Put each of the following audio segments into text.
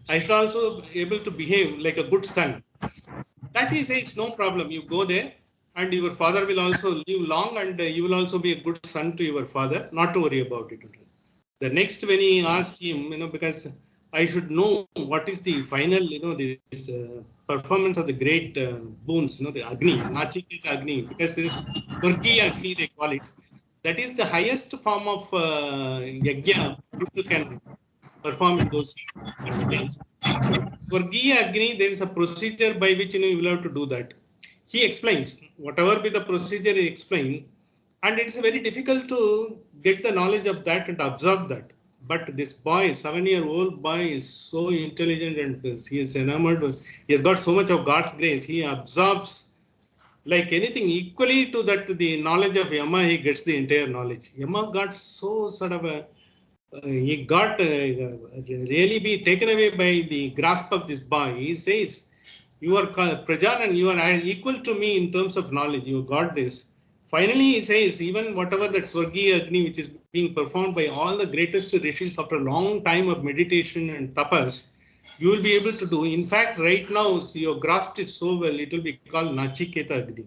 I should also be able to behave like a good son. That he says, no problem. You go there, and your father will also live long, and you will also be a good son to your father. Not to worry about it. The next, when he asked him, because I should know what is the final, this performance of the great boons, the Agni, Nachiketa Agni, because it's Swargi Agni, they call it. That is the highest form of yajna people can perform in those days. Swargiya Agni, there is a procedure by which you will have to do that. He explains, whatever be the procedure he explains, and it's very difficult to get the knowledge of that and absorb that. But this boy, 7-year-old boy, is so intelligent and he is enamored. He has got so much of God's grace. He absorbs like anything equally to that the knowledge of Yama. He gets the entire knowledge. Yama got so sort of a he got really be taken away by the grasp of this boy. He says, "You are Prajan and you are equal to me in terms of knowledge. You got this." Finally, he says, even whatever that Swargiya Agni, which is being performed by all the greatest rishis after a long time of meditation and tapas, you will be able to do. In fact, right now, you have grasped it so well, it will be called Nachiketa Agni.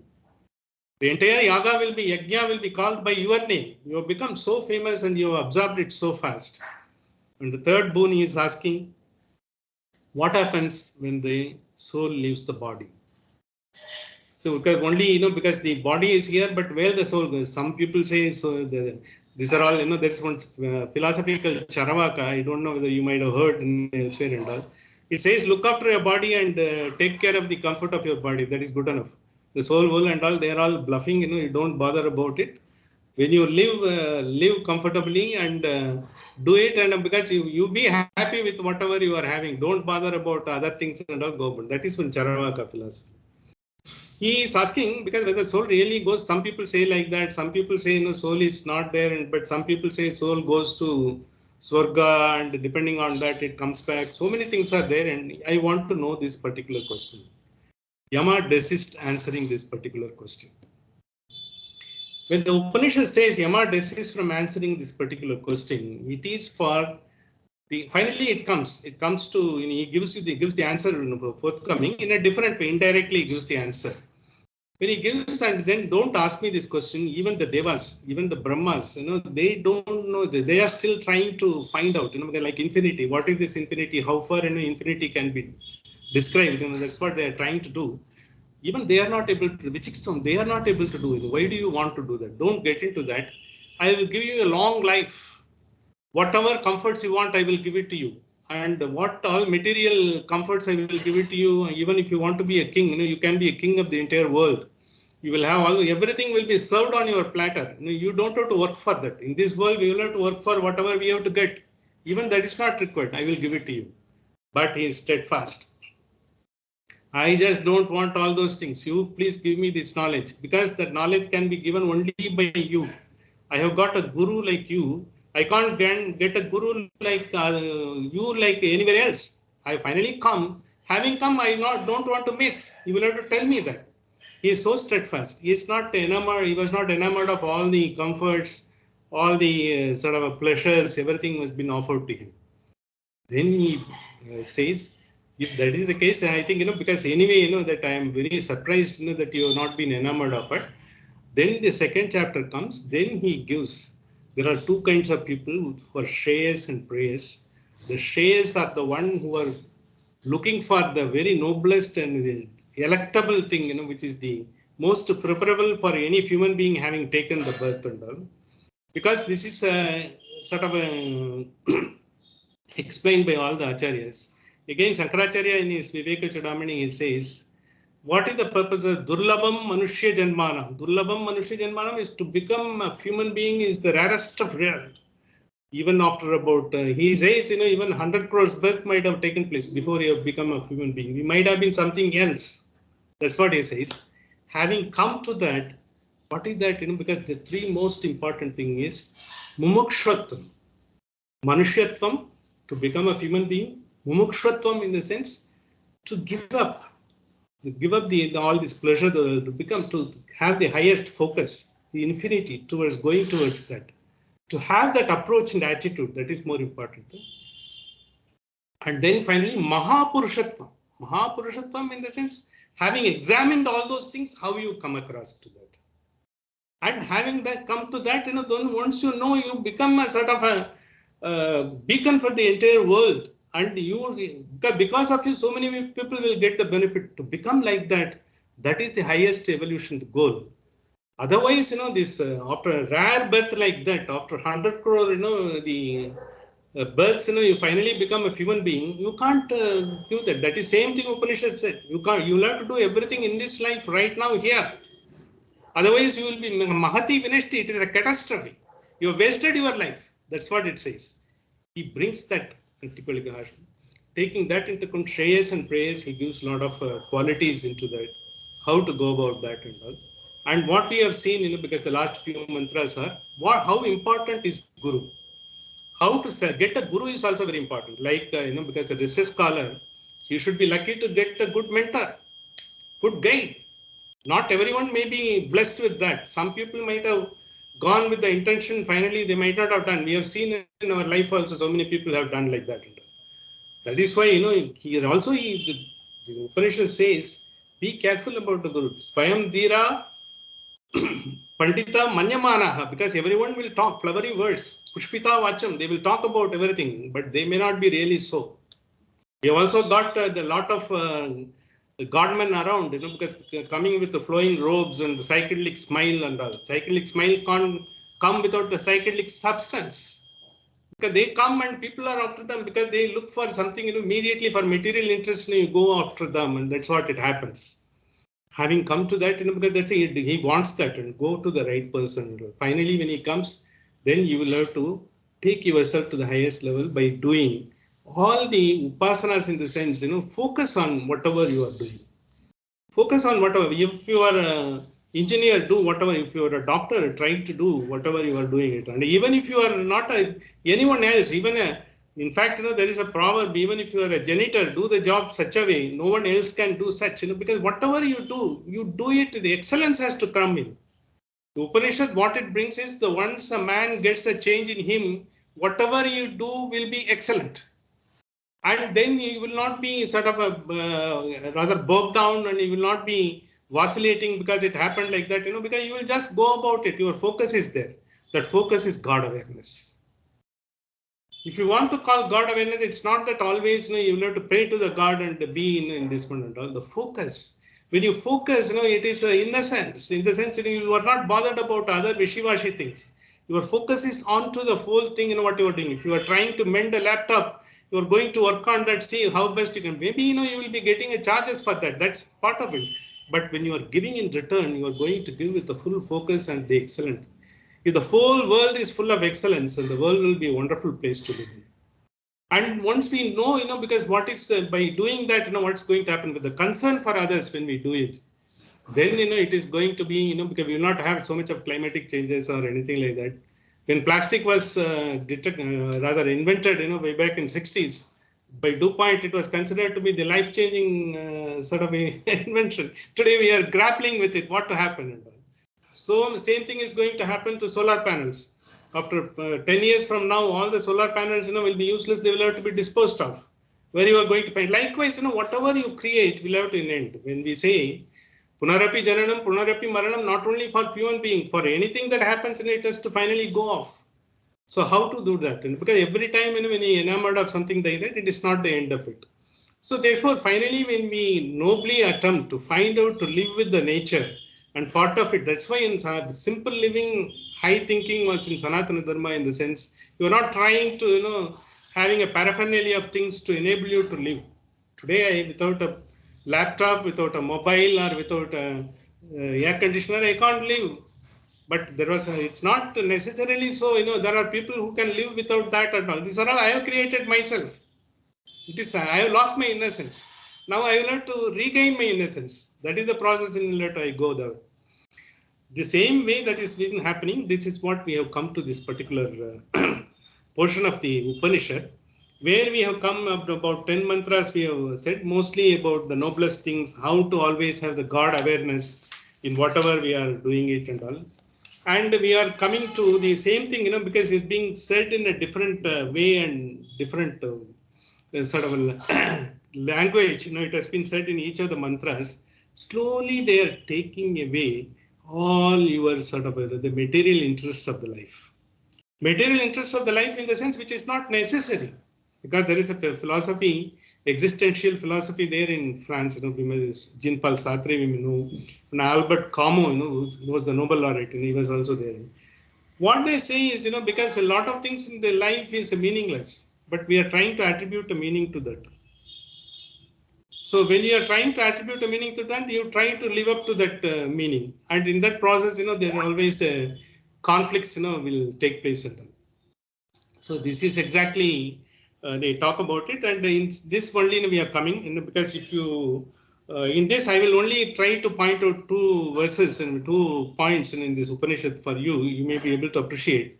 The entire yaga will be, yajna will be called by your name. You have become so famous and you have absorbed it so fast. And the third boon is asking, what happens when the soul leaves the body? So because only, because the body is here, but where the soul goes? Some people say, so these are all, there's one philosophical charavaka. I don't know whether you might have heard in elsewhere and all. It says, look after your body and take care of the comfort of your body. That is good enough. The soul will and all, they are all bluffing, you don't bother about it. When you live comfortably and do it, and because you be happy with whatever you are having, don't bother about other things and all, go. But that is one Charavaka philosophy. He is asking because whether soul really goes, some people say like that, some people say no, soul is not there, but some people say soul goes to Swarga and depending on that it comes back. So many things are there, and I want to know this particular question. Yama desists answering this particular question. When the Upanishad says Yama desists from answering this particular question, it is for finally it comes to, he gives the answer forthcoming in a different way, indirectly he gives the answer. When he gives, and then don't ask me this question, even the devas, even the brahmas, they don't know, they are still trying to find out, like infinity, what is this infinity, how far infinity can be described, that's what they are trying to do. Even they are not able to, which extent they are not able to do it. Why do you want to do that? Don't get into that. I will give you a long life. Whatever comforts you want, I will give it to you. And what all material comforts I will give it to you. Even if you want to be a king, you can be a king of the entire world. You will have everything will be served on your platter. You don't have to work for that. In this world, we will have to work for whatever we have to get. Even that is not required. I will give it to you. But he is steadfast. I just don't want all those things. You please give me this knowledge, because that knowledge can be given only by you. I have got a guru like you. I can't get a guru like you, like anywhere else. I finally come. Having come, I don't want to miss. You will have to tell me that. He is so steadfast. He is not enamored. He was not enamored of all the comforts, all the sort of pleasures. Everything has been offered to him. Then he says, if that is the case, I think, because anyway, that I am very surprised, that you have not been enamored of it. Then the second chapter comes, then he gives, there are two kinds of people for Shreyas and Prayas. The Shreyas are the one who are looking for the very noblest and the electable thing, which is the most preferable for any human being having taken the birth and all. Because this is a sort of a explained by all the acharyas. Again, Shankaracharya in his Viveka Chudamani, he says, what is the purpose of Durlabham Manushya Janmana? Durlabham Manushya Janmana is to become a human being is the rarest of rare. Even after about, he says, even 100 crores birth might have taken place before you have become a human being. We might have been something else. That's what he says. Having come to that, what is that? Because the three most important thing is Mumukshvatvam. Manushyatvam, to become a human being. Mumukshvatvam, in the sense, to give up all this pleasure, to have the highest focus, the infinity towards going towards that. To have that approach and attitude, that is more important. And then finally, Mahapurushatvam. Mahapurushatvam in the sense, having examined all those things, how you come across to that. And having that come to that, then once you know, you become a sort of a beacon for the entire world. And you, because of you, so many people will get the benefit. To become like that, that is the highest evolution goal. Otherwise, this after a rare birth like that, after 100 crore, the births, you finally become a human being. You can't do that. That is same thing Upanishad said. You can't. You have to do everything in this life right now here. Otherwise, you will be Mahati Vinashti. It is a catastrophe. You have wasted your life. That's what it says. He brings that particularly, taking that into Shreyas and Prayas. He gives a lot of qualities into that. How to go about that and all. And what we have seen, because the last few mantras are how important is Guru. How to get a Guru is also very important. Like, because a research scholar, you should be lucky to get a good mentor, good guide. Not everyone may be blessed with that. Some people might have gone with the intention, finally they might not have done. We have seen in our life also so many people have done like that. That is why, here also the Upanishad says, be careful about the Guru. Swayam Dhira Pandita Manyamanaha, because everyone will talk flowery words. Pushpita Vacham, they will talk about everything, but they may not be really so. We have also got a lot of godmen around, because coming with the flowing robes and the psychedelic smile and all. Psychedelic smile can't come without the psychedelic substance. Because they come and people are after them because they look for something, immediately for material interest, you go after them, and that's what it happens. Having come to that, because that's he wants that, and go to the right person. Finally, when he comes, then you will have to take yourself to the highest level by doing all the upasanas in the sense, focus on whatever you are doing. Focus on whatever. If you are an engineer, do whatever. If you are a doctor, try to do whatever you are doing it. And even if you are not anyone else, in fact, there is a proverb, even if you are a janitor, do the job such a way, no one else can do such, because whatever you do it, the excellence has to come in. The Upanishad, what it brings is once a man gets a change in him, whatever you do will be excellent. And then you will not be sort of rather bogged down, and you will not be vacillating because it happened like that, because you will just go about it. Your focus is there. That focus is God awareness. If you want to call God awareness, it's not that always you will have to pray to the God and be in this one and all. The focus. When you focus, it is in the sense you are not bothered about other wishy-washy things. Your focus is onto the whole thing, what you are doing. If you are trying to mend a laptop, you are going to work on that, see how best you can. Maybe you will be getting a charges for that. That's part of it. But when you are giving in return, you are going to give with the full focus and the excellent. If the whole world is full of excellence, then the world will be a wonderful place to live in. And once we know, because what is by doing that, what's going to happen with the concern for others when we do it, then it is going to be, because we will not have so much of climatic changes or anything like that. When plastic was rather invented, way back in 60s, by DuPont, it was considered to be the life-changing sort of invention. Today we are grappling with it, what to happen. So the same thing is going to happen to solar panels. After 10 years from now, all the solar panels will be useless. They will have to be disposed of. Where you are going to find. Likewise, whatever you create will have to end. When we say Punarapi Jananam, Punarapi Maranam, not only for human being, for anything that happens, it has to finally go off. So how to do that? Because every time when you enamored of something like that, it is not the end of it. So therefore, finally, when we nobly attempt to find out to live with the nature, and part of it, that's why in simple living, high thinking was in Sanatana Dharma, in the sense you are not trying to, having a paraphernalia of things to enable you to live. Today, without a laptop, without a mobile, or without a air conditioner, I can't live. But it's not necessarily so, there are people who can live without that at all. These are all I have created myself. It is, I have lost my innocence. Now I will have to regain my innocence. That is the process in which I go there. The same way that is been happening, this is what we have come to this particular portion of the Upanishad, where we have come up to about 10 mantras. We have said mostly about the noblest things, how to always have the God awareness in whatever we are doing it and all. And we are coming to the same thing, because it's being said in a different way and different sort of language. It has been said in each of the mantras. Slowly they are taking away all your sort of the material interests of the life. Material interests of the life in the sense which is not necessary, because there is a philosophy, existential philosophy there in France. Jean-Paul Sartre, we know, and Albert Camus, who was the Nobel laureate, and he was also there. What they say is, because a lot of things in the life is meaningless, but we are trying to attribute a meaning to that. So when you are trying to attribute a meaning to that, you try to live up to that meaning, and in that process, there are always conflicts, will take place. So this is exactly they talk about it, and in this only we are coming, because if you in this I will only try to point out two verses and 2 points in this Upanishad for you. You may be able to appreciate.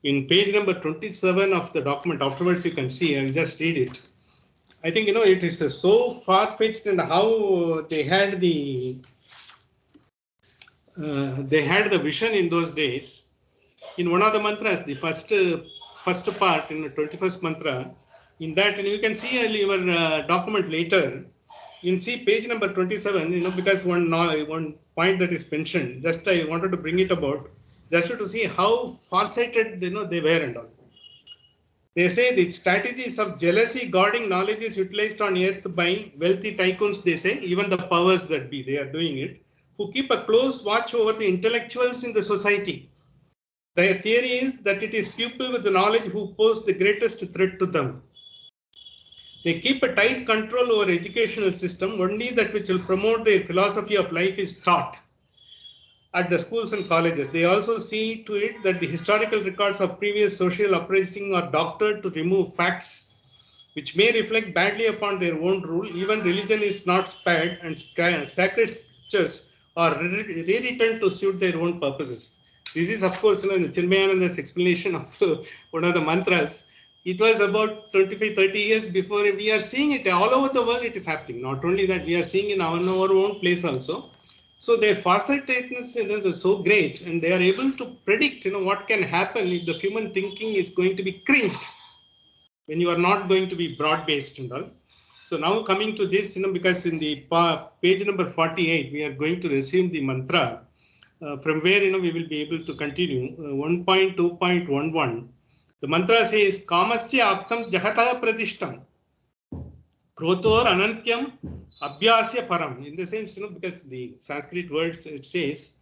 In page number 27 of the document, afterwards you can see. I will just read it. I think it is so far fetched, and how they had the vision in those days. In one of the mantras, the first part in the 21st mantra, in that you can see your document later. You can see page number 27. Because one point that is mentioned, just I wanted to bring it about, just to see how farsighted they were and all. They say the strategies of jealousy guarding knowledge is utilized on earth by wealthy tycoons. They say even the powers that be, they are doing it, who keep a close watch over the intellectuals in the society. Their theory is that it is people with the knowledge who pose the greatest threat to them. They keep a tight control over educational system. Only that which will promote their philosophy of life is taught at the schools and colleges. They also see to it that the historical records of previous social uprising are doctored to remove facts which may reflect badly upon their own rule. Even religion is not spared, and sacred scriptures are rewritten to suit their own purposes. This is, of course, Chinmayananda's explanation of one of the mantras. It was about 25, 30 years before. We are seeing it all over the world. It is happening. Not only that, we are seeing in our own place also. So their farsightedness is so great, and they are able to predict, what can happen if the human thinking is going to be cringed, when you are not going to be broad-based and all. So now coming to this, because in the page number 48, we are going to resume the mantra, from where, we will be able to continue. 1.2.11. The mantra says, Kamasya aptam jagata pratishtam, krotor anantyam abhyasya param. In the sense, because the Sanskrit words, it says,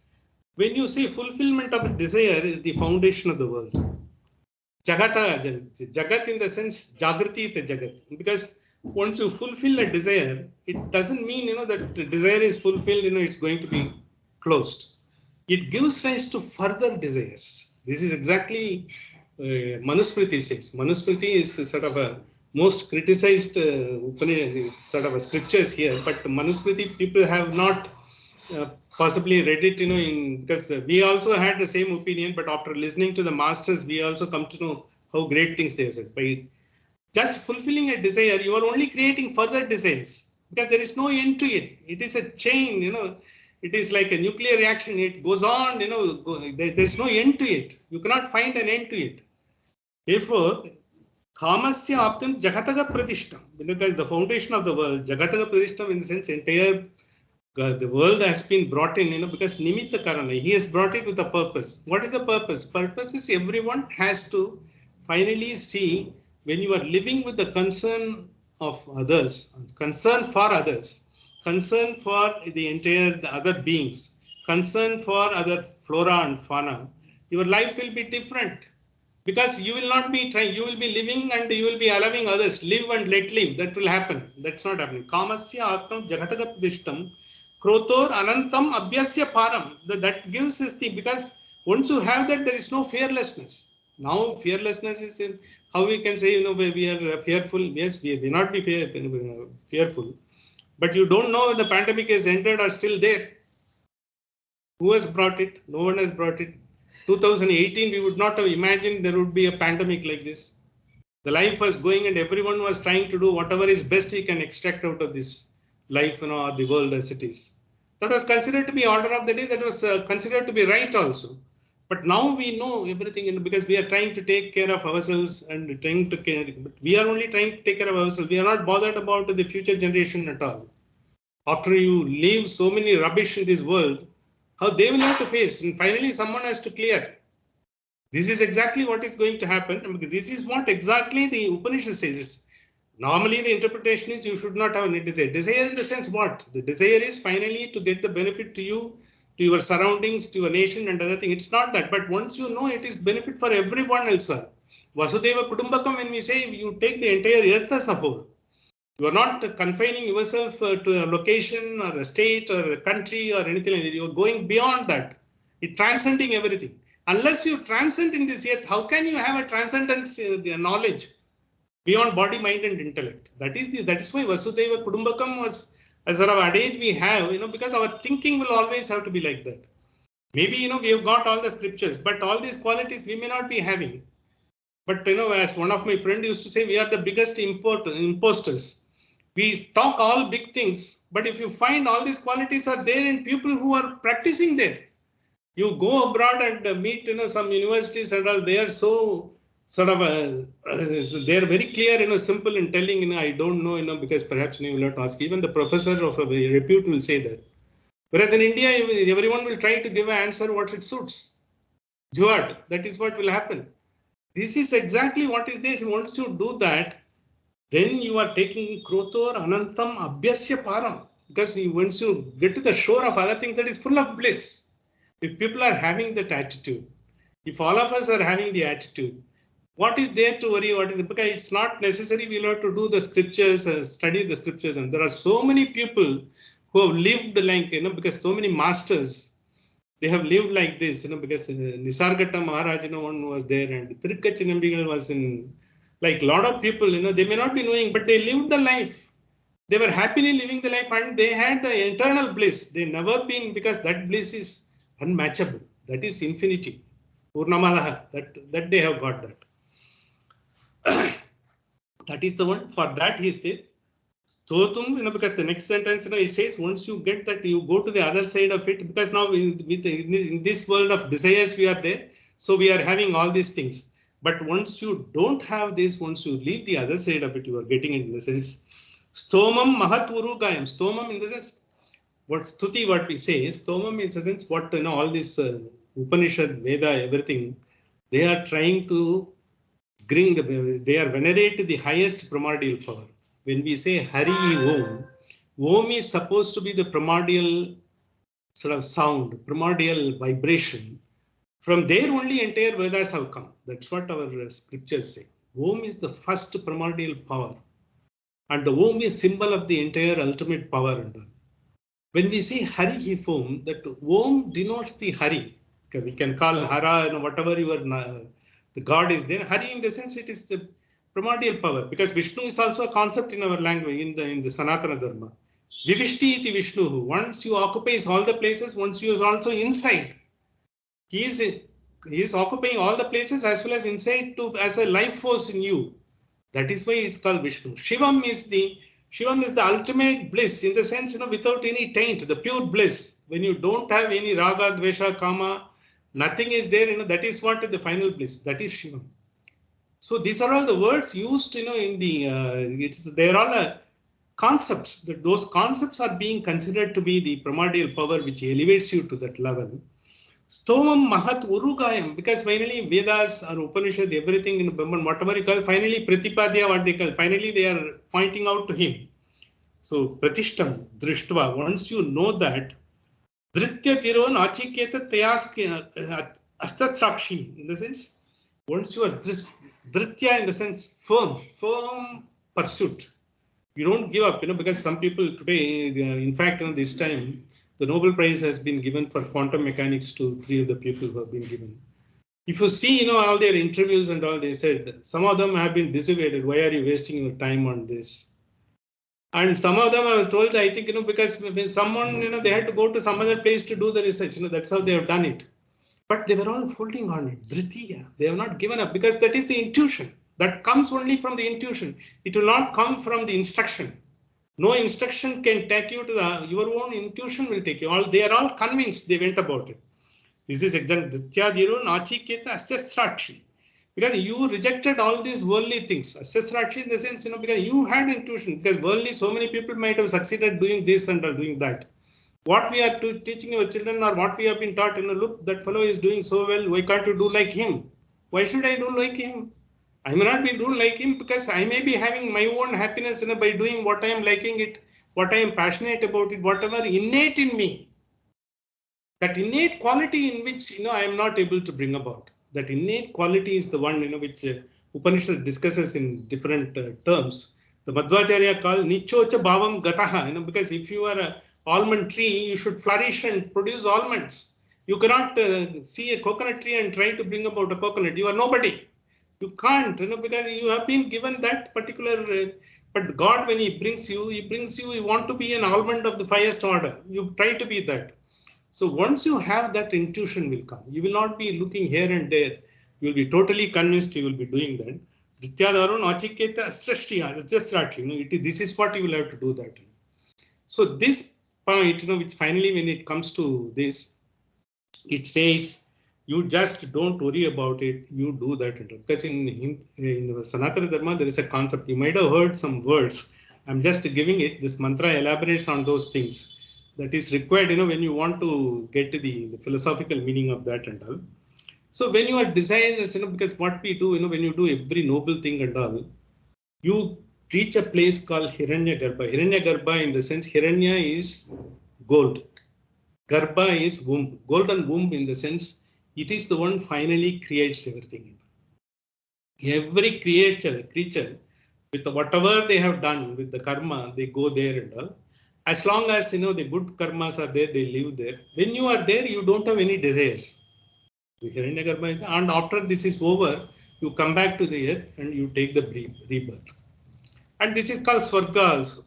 when you say fulfillment of a desire is the foundation of the world. Jagat in the sense, Jagrati the Jagat. Because once you fulfill a desire, it doesn't mean, that the desire is fulfilled, it's going to be closed. It gives rise to further desires. This is exactly Manusmriti says. Manusmriti is sort of a most criticized sort of a scriptures here, but Manusmriti people have not possibly read it, because we also had the same opinion, but after listening to the masters, we also come to know how great things they have said. By just fulfilling a desire, you are only creating further desires, because there is no end to it. It is a chain, it is like a nuclear reaction. It goes on, there is no end to it. You cannot find an end to it. Therefore, Kamasya aptam jagataga pratishtam, because the foundation of the world, jagataga pratishtam in the sense entire the world has been brought in, because nimitta karana, he has brought it with a purpose. What is the purpose? Purpose is everyone has to finally see, when you are living with the concern of others, concern for others, concern for the other beings, concern for other flora and fauna, your life will be different. Because you will not be trying, you will be living and you will be allowing others live and let live. That will happen. That's not happening. Kamasya atmam jagataga pradishtam krotor anantam abhyasya param. That gives us because once you have that, there is no fearlessness. Now fearlessness is in how we can say, we are fearful. Yes, we may not be fearful, but you don't know the pandemic has ended or still there. Who has brought it? No one has brought it. 2018, we would not have imagined there would be a pandemic like this. The life was going and everyone was trying to do whatever is best he can extract out of this life, or the world as it is. That was considered to be order of the day. That was considered to be right also. But now we know everything, because we are trying to take care of ourselves and trying to care, but we are only trying to take care of ourselves. We are not bothered about the future generation at all. After you leave so many rubbish in this world, how they will have to face, and finally someone has to clear. This is exactly what is going to happen. This is what exactly the Upanishad says. Normally the interpretation is you should not have any desire. Desire in the sense what? The desire is finally to get the benefit to you, to your surroundings, to your nation and other thing. It's not that. But once you know it is benefit for everyone else. Vasudeva Kudumbakam, when we say you take the entire earth as a whole. You are not confining yourself to a location or a state or a country or anything like that. You are going beyond that. It transcending everything. Unless you transcend in this earth, how can you have a transcendence knowledge beyond body, mind, and intellect? That is why Vasudeva Kudumbakam was a sort of adage we have, because our thinking will always have to be like that. Maybe we have got all the scriptures, but all these qualities we may not be having. But as one of my friends used to say, we are the biggest imposters. We talk all big things, but if you find all these qualities are there in people who are practicing there, you go abroad and meet some universities and all, they are so sort of they are very clear, simple in telling, I don't know, because perhaps you will not ask. Even the professor of a repute will say that. Whereas in India, everyone will try to give an answer what it suits. Juad, that is what will happen. This is exactly what is this. Once you do that, then you are taking Krotor Anantam Abhyasya Param. Because once you get to the shore of other things, that is full of bliss. If people are having that attitude, if all of us are having the attitude, what is there to worry? Because it's not necessary we have to do the scriptures, study the scriptures. And there are so many people who have lived like, because so many masters, they have lived like this, because Nisarghatta Maharaj, one was there, and Tirukachinambigal was in, like a lot of people, they may not be knowing, but they lived the life. They were happily living the life and they had the eternal bliss. They never been, because that bliss is unmatchable. That is infinity. Purnamadaha, that they have got that. That is the one. For that he is there. Stotum, because the next sentence, it says once you get that, you go to the other side of it, because now in this world of desires we are there. So we are having all these things. But once you don't have this, once you leave the other side of it, you are getting it in the sense. Stomam Mahat Urugayam. Stomam in the sense, what Stuti, what we say, Stomam in the sense, what, all this Upanishad, Veda, everything, they are trying to bring, they are venerate the highest primordial power. When we say Hari Om, Om is supposed to be the primordial sort of sound, primordial vibration. From there only entire Vedas have come. That's what our scriptures say. Om is the first primordial power. And the Om is symbol of the entire ultimate power. When we say Hari Om, that Om denotes the Hari. Okay, we can call Hara, whatever your the God is there. Hari in the sense it is the primordial power, because Vishnu is also a concept in our language, in the Sanatana Dharma. Vivishti iti Vishnu. Once you occupies all the places, once you is also inside. He is occupying all the places as well as inside as a life force in you. That is why it's called Vishnu. Shivam is the ultimate bliss, in the sense, without any taint, the pure bliss. When you don't have any raga, dvesha, kama, nothing is there, that is what the final bliss. That is Shivam. So these are all the words used, in the, they're all concepts. Those concepts are being considered to be the primordial power which elevates you to that level. Stomam Mahat Urugayam, because finally Vedas or Upanishad, everything in Brahman, whatever you call, finally Pratipadya, what they call, finally they are pointing out to him. So Pratishtam, Drishtva, once you know that, Dritya Tiro Nachiketa Tayas Astatsakshi, in the sense, once you are Dritya in the sense firm pursuit. You don't give up, because some people today, in fact, this time, the Nobel Prize has been given for quantum mechanics to 3 of the people who have been given. If you see, all their interviews and all, they said, some of them have been dissuaded. Why are you wasting your time on this? And some of them have told, I think, because when someone, they had to go to some other place to do the research, that's how they have done it. But they were all holding on it. Dritiya, they have not given up, because that is the intuition. That comes only from the intuition. It will not come from the instruction. No instruction can take you to your own intuition will take you. They are all convinced, they went about it. This is exact Dityadiro Nachiketa Asesratri. Because you rejected all these worldly things. Asesratri in the sense, because you had intuition. Because worldly, so many people might have succeeded doing this and doing that. What we are teaching our children or what we have been taught, look, that fellow is doing so well. Why can't you do like him? Why should I do like him? I may not be doing like him because I may be having my own happiness by doing what I am liking it, what I am passionate about it, whatever innate in me. That innate quality in which I am not able to bring about. That innate quality is the one which Upanishad discusses in different terms. The Madhvacharya call nichocha bhavam gataha, because if you are a almond tree, you should flourish and produce almonds. You cannot see a coconut tree and try to bring about a coconut. You are nobody. You can't, because you have been given that particular. But God, when He brings you, you want to be an almond of the highest order. You try to be that. So once you have that, intuition will come. You will not be looking here and there. You will be totally convinced you will be doing that. Drityadaro nachiketa asrashtiya. It's just right. This is what you will have to do that. So this point, which finally when it comes to this, it says you just don't worry about it. You do that. Because in Sanatana Dharma, there is a concept. You might have heard some words. I'm just giving it. This mantra elaborates on those things that is required, when you want to get to the philosophical meaning of that and all. So when you are designers, because what we do, when you do every noble thing and all, you reach a place called Hiranya Garbha. Hiranya Garbha in the sense, Hiranya is gold. Garbha is womb. Golden womb in the sense, it is the one finally creates everything. Every creature, with whatever they have done, with the karma, they go there and all. As long as the good karmas are there, they live there. When you are there, you don't have any desires. And after this is over, you come back to the earth and you take the rebirth. And this is called Swarga also.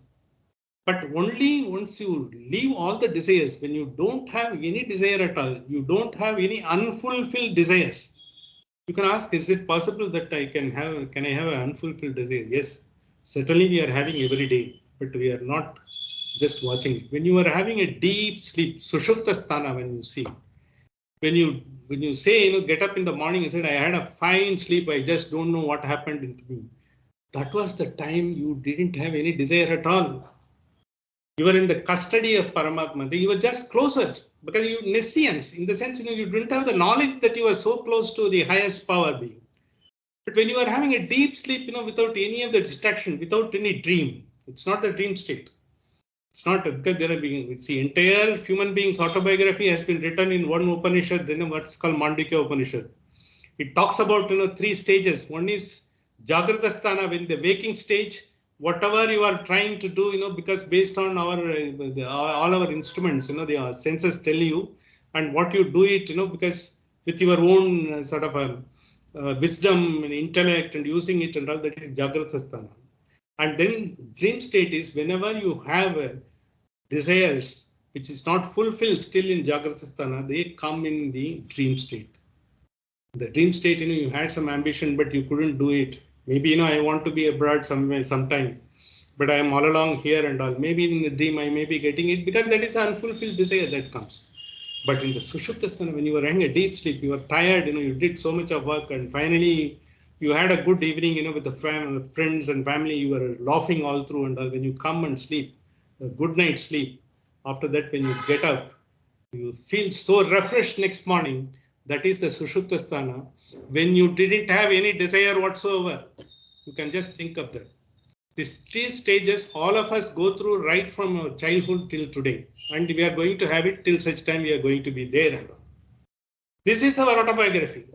But only once you leave all the desires, when you don't have any desire at all, you don't have any unfulfilled desires. You can ask, is it possible that can I have an unfulfilled desire? Yes, certainly we are having every day, but we are not just watching it. When you are having a deep sleep, Sushupta Sthana, when you say, get up in the morning and said, I had a fine sleep, I just don't know what happened to me. That was the time you didn't have any desire at all. You were in the custody of Paramatma. You were just closer because you nescience, in the sense, you didn't have the knowledge that you were so close to the highest power being. But when you are having a deep sleep, without any of the distraction, without any dream, it's not a dream state. It's not because there are being, see, entire human being's autobiography has been written in one Upanishad, then what's called Mandukya Upanishad. It talks about, three stages. One is Jagrata Sthana, when the waking stage, whatever you are trying to do, because based on our all our instruments, the senses tell you, and what you do it, because with your own sort of wisdom and intellect and using it and all, that is Jagrata Sthana. And then dream state is whenever you have desires which is not fulfilled still in Jagrata Sthana, they come in the dream state. The dream state, you had some ambition, but you couldn't do it. Maybe, I want to be abroad somewhere, sometime, but I am all along here and all. Maybe in the dream, I may be getting it because that is an unfulfilled desire that comes. But in the Sushupta Sthana, when you were having a deep sleep, you were tired, you did so much of work, and finally you had a good evening, with the friends and family, you were laughing all through and all. When you come and sleep, a good night's sleep, after that, when you get up, you feel so refreshed next morning. That is the Sushupta Sthana. When you didn't have any desire whatsoever, you can just think of that. These three stages, all of us go through right from our childhood till today. And we are going to have it till such time we are going to be there. This is our autobiography.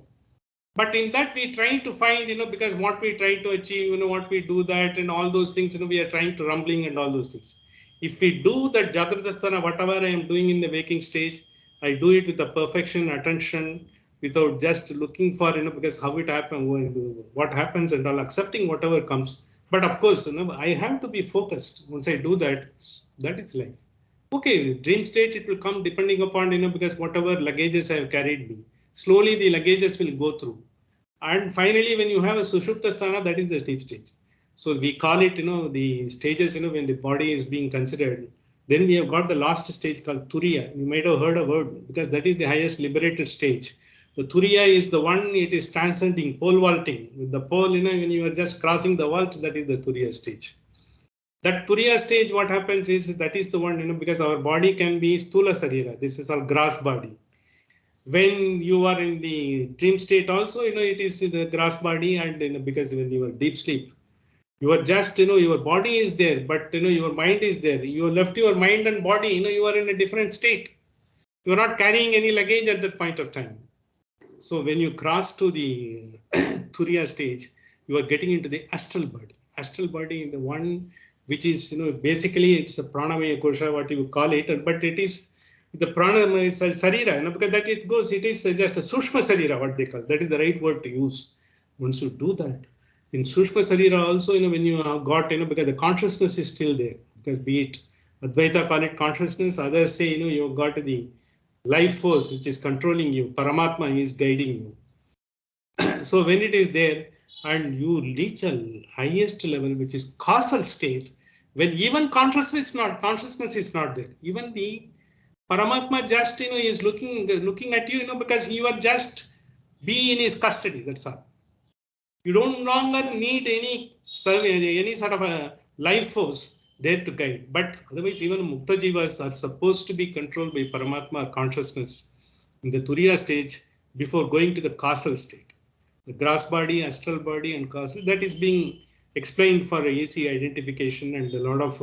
But in that we try to find, because what we try to achieve, what we do that and all those things, we are trying to rumbling and all those things. If we do that Jagrata Sthana, whatever I am doing in the waking stage, I do it with the perfection, attention, without just looking for, because how it happens, what happens and all, accepting whatever comes. But of course, I have to be focused. Once I do that, that is life. Okay, dream state, it will come depending upon, because whatever luggages I have carried me, slowly the luggages will go through. And finally, when you have a Sushupta Sthana, that is the deep stage. So we call it, the stages, when the body is being considered. Then we have got the last stage called Turiya. You might have heard a word because that is the highest liberated stage. The Turiya is the one, it is transcending, pole vaulting. With the pole, when you are just crossing the vault, that is the Turiya stage. That Turiya stage, what happens is, that is the one, because our body can be Stula Sarira. This is our grass body. When you are in the dream state also, it is the grass body, and because when you are deep sleep, you are just, your body is there, but your mind is there. You have left your mind and body, you are in a different state. You are not carrying any luggage at that point of time. So when you cross to the Turiya stage, you are getting into the astral body. Astral body is the one which is, basically it's a pranamaya kosha, what you call it, but it is the pranamaya sarira, because that it goes, it is just a sushma sarira, what they call. That is the right word to use. Once you do that, in sushma sarira also, when you have got, because the consciousness is still there, because be it Advaita call it consciousness, others say, you've got the life force which is controlling you, Paramatma is guiding you. So when it is there and you reach a highest level, which is causal state, when even consciousness is not there, even the Paramatma just is looking at you, because you are just be in his custody. That's all. You don't longer need any sort of a life force there to guide. But otherwise, even Mukta Jivas are supposed to be controlled by Paramatma consciousness in the Turiya stage before going to the causal state. The grass body, astral body, and causal, that is being explained for AC identification, and a lot of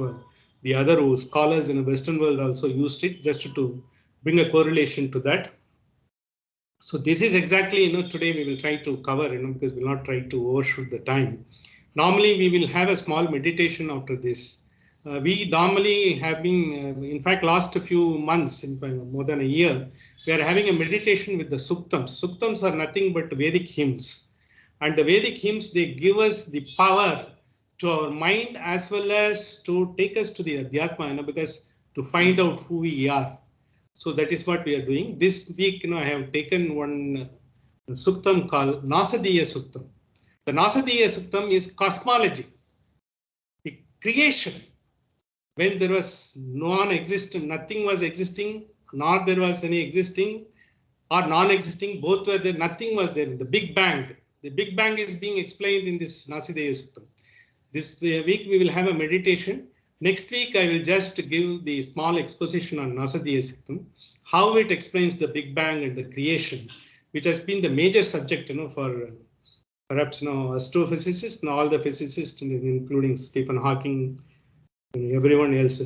the other scholars in the Western world also used it just to bring a correlation to that. So this is exactly, today we will try to cover, because we will not try to overshoot the time. Normally, we will have a small meditation after this. We normally have been, in fact, last few months, in fact, more than a year, we are having a meditation with the Suktams. Suktams are nothing but Vedic hymns. And the Vedic hymns, they give us the power to our mind as well as to take us to the Adhyatma, because to find out who we are. So that is what we are doing. This week, I have taken one Suktam called Nasadiya Suktam. The Nasadiya Suktam is cosmology, the creation. When there was non-existent, nothing was existing, nor there was any existing or non-existing, both were there, nothing was there. The Big Bang. The Big Bang is being explained in this Nasadiya Suktam. This week we will have a meditation. Next week I will just give the small exposition on Nasadiya Suktam, how it explains the Big Bang and the creation, which has been the major subject, for perhaps astrophysicists and all the physicists, including Stephen Hawking and everyone else.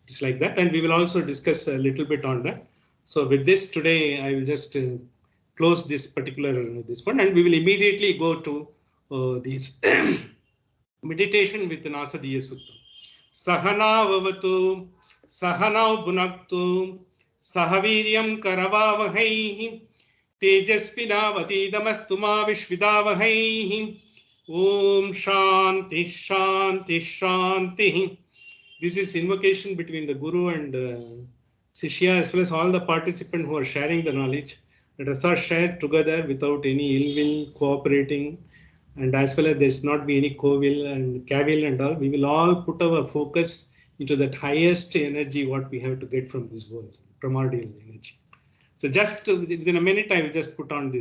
It's like that, and we will also discuss a little bit on that. So with this today, I will just close this particular this one, and we will immediately go to these meditation with Nasadiya Suttam. Sahana vavatu, sahanau bhunaktu, sahaviryam karavavahaihi, tejasvinavadidamastu ma vishvidavahaihi. Om Shanti Shanti Shanti. This is invocation between the Guru and Sishya, as well as all the participants who are sharing the knowledge. Let us all share together without any ill will, cooperating, and as well as there should not be any co-will and cavil and all. We will all put our focus into that highest energy what we have to get from this world, primordial energy. So just within a minute, I will just put on this.